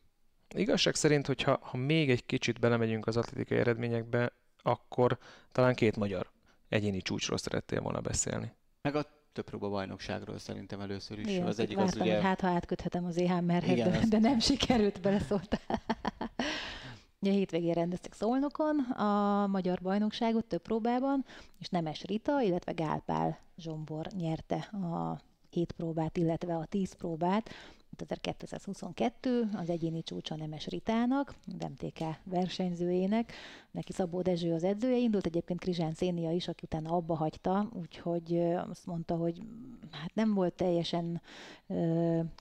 Igazság szerint, hogyha még egy kicsit belemegyünk az atlétikai eredményekbe, akkor talán 2 magyar egyéni csúcsról szerettél volna beszélni. Meg a többpróba bajnokságról szerintem először is. Igen, az egyik vártam, az ugye... hogy ha átköthetem az EHMR-hez, de nem sikerült, beleszóltál. Ugye hétvégén rendeztek Szolnokon a magyar bajnokságot több próbában, és Nemes Rita, illetve Gál Pál Zsombor nyerte a 7 próbát, illetve a 10 próbát. 2022 az egyéni csúcsa Nemes Ritának, az MTK versenyzőjének. Neki Szabó Dezső az edzője, indult egyébként Krizsán Szénia is, aki utána abba hagyta, úgyhogy azt mondta, hogy hát nem volt teljesen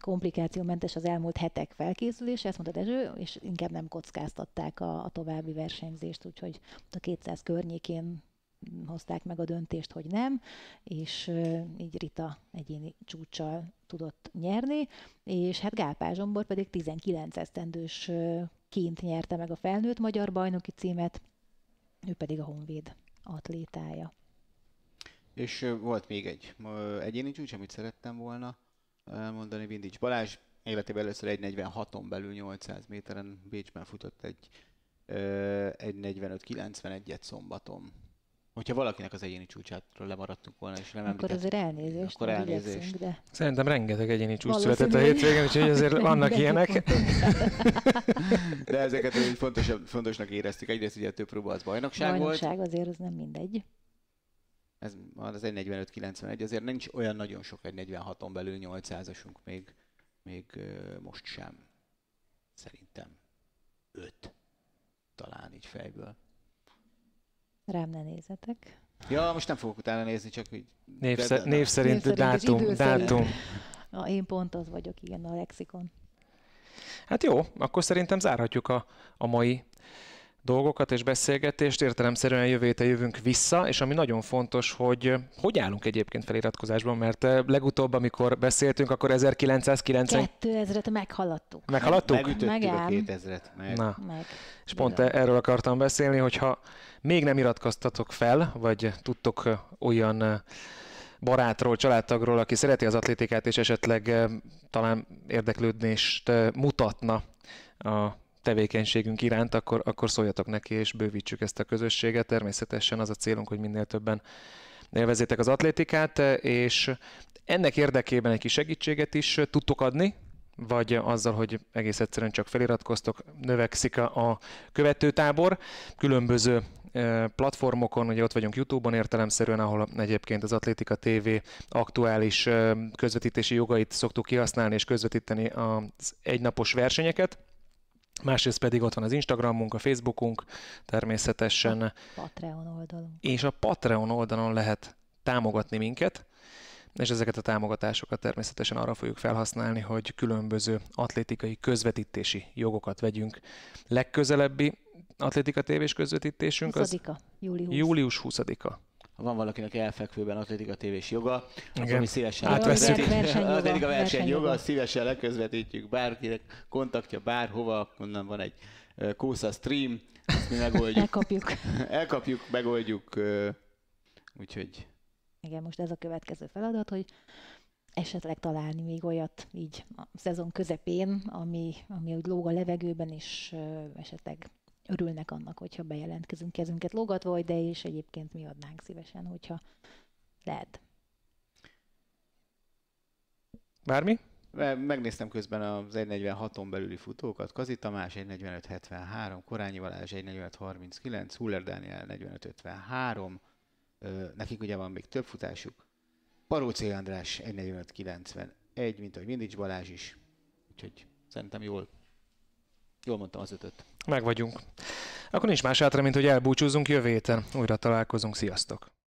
komplikációmentes az elmúlt hetek felkészülése, ezt mondta Dezső, és inkább nem kockáztatták a további versenyzést, úgyhogy a 200 környékén hozták meg a döntést, hogy nem, és így Rita egyéni csúccsal tudott nyerni, és hát Gál Pál Zsombor pedig 19 esztendős ként nyerte meg a felnőtt magyar bajnoki címet, ő pedig a Honvéd atlétája. És volt még egy egyéni csúcs, amit szerettem volna elmondani, Vindics Balázs életében először 1.46-on belül 800 méteren Bécsben futott egy 1.45-91-et szombaton. Hogyha valakinek az egyéni csúcsátról lemaradtunk volna, és nem akkor azért elnézést. Akkor elnézést. De... Szerintem rengeteg egyéni csúcs született a hétvégén, úgyhogy azért vannak ilyenek. De ezeket fontosnak éreztük. Egyrészt ugye a több próba az bajnokság volt. Azért az nem mindegy. Ez az 1.45-91, azért nincs olyan nagyon sok 1.46-on belül 800-asunk még most sem. Szerintem 5. Talán így fejből. Rám ne nézzetek. Ja, most nem fogok utána nézni, csak úgy... Név szerint dátum. Én pont az vagyok, igen, a lexikon. Hát jó, akkor szerintem zárhatjuk a mai dolgokat és beszélgetést, értelemszerűen jövő héten jövünk vissza, és ami nagyon fontos, hogy állunk egyébként feliratkozásban, mert legutóbb, amikor beszéltünk, akkor 1990... 2000-et meghaladtuk. Meghaladtuk? Megütöttük a 2000-et. Na. Meg. És pont erről akartam beszélni, hogyha még nem iratkoztatok fel, vagy tudtok olyan barátról, családtagról, aki szereti az atlétikát, és esetleg talán érdeklődést mutatna a tevékenységünk iránt, akkor szóljatok neki, és bővítsük ezt a közösséget. Természetesen az a célunk, hogy minél többen élvezzétek az atlétikát, és ennek érdekében egy kis segítséget is tudtok adni, vagy azzal, hogy egész egyszerűen csak feliratkoztok, növekszik a követőtábor. Különböző platformokon, ugye ott vagyunk YouTube-on értelemszerűen, ahol egyébként az Atlétika TV aktuális közvetítési jogait szoktuk kihasználni és közvetíteni az egynapos versenyeket. Másrészt pedig ott van az Instagramunk, a Facebookunk, természetesen. A Patreon oldalon. És a Patreon oldalon lehet támogatni minket, és ezeket a támogatásokat természetesen arra fogjuk felhasználni, hogy különböző atlétikai közvetítési jogokat vegyünk. Legközelebbi Atlétika TV-s közvetítésünk 20-a, július 20-a. Ha van valakinek elfekvőben Atlétika TV-s joga, igen, ami szívesen Atlétika versenyjoga, azt szívesen leközvetítjük bárkinek, kontaktja bárhova, onnan van egy Kósza stream, ezt mi megoldjuk. Elkapjuk, megoldjuk, úgyhogy... Igen, most ez a következő feladat, hogy esetleg találni még olyat így a szezon közepén, ami úgy lóg a levegőben, és esetleg örülnek annak, hogyha bejelentkezünk kezünket lógatva, de és egyébként mi adnánk szívesen, hogyha lehet. Bármi? Megnéztem közben az 1.46-on belüli futókat. Kazi Tamás 1.45.73, Korányi Balázs 1.45.39, Huller Dániel 4.45.53, nekik ugye van még több futásuk. Parócé András 1.45.91, mint ahogy Vindics Balázs is. Úgyhogy szerintem jól mondtam az 5-öt. Meg vagyunk. Akkor nincs más hátra, mint hogy elbúcsúzunk, jövő héten újra találkozunk. Sziasztok!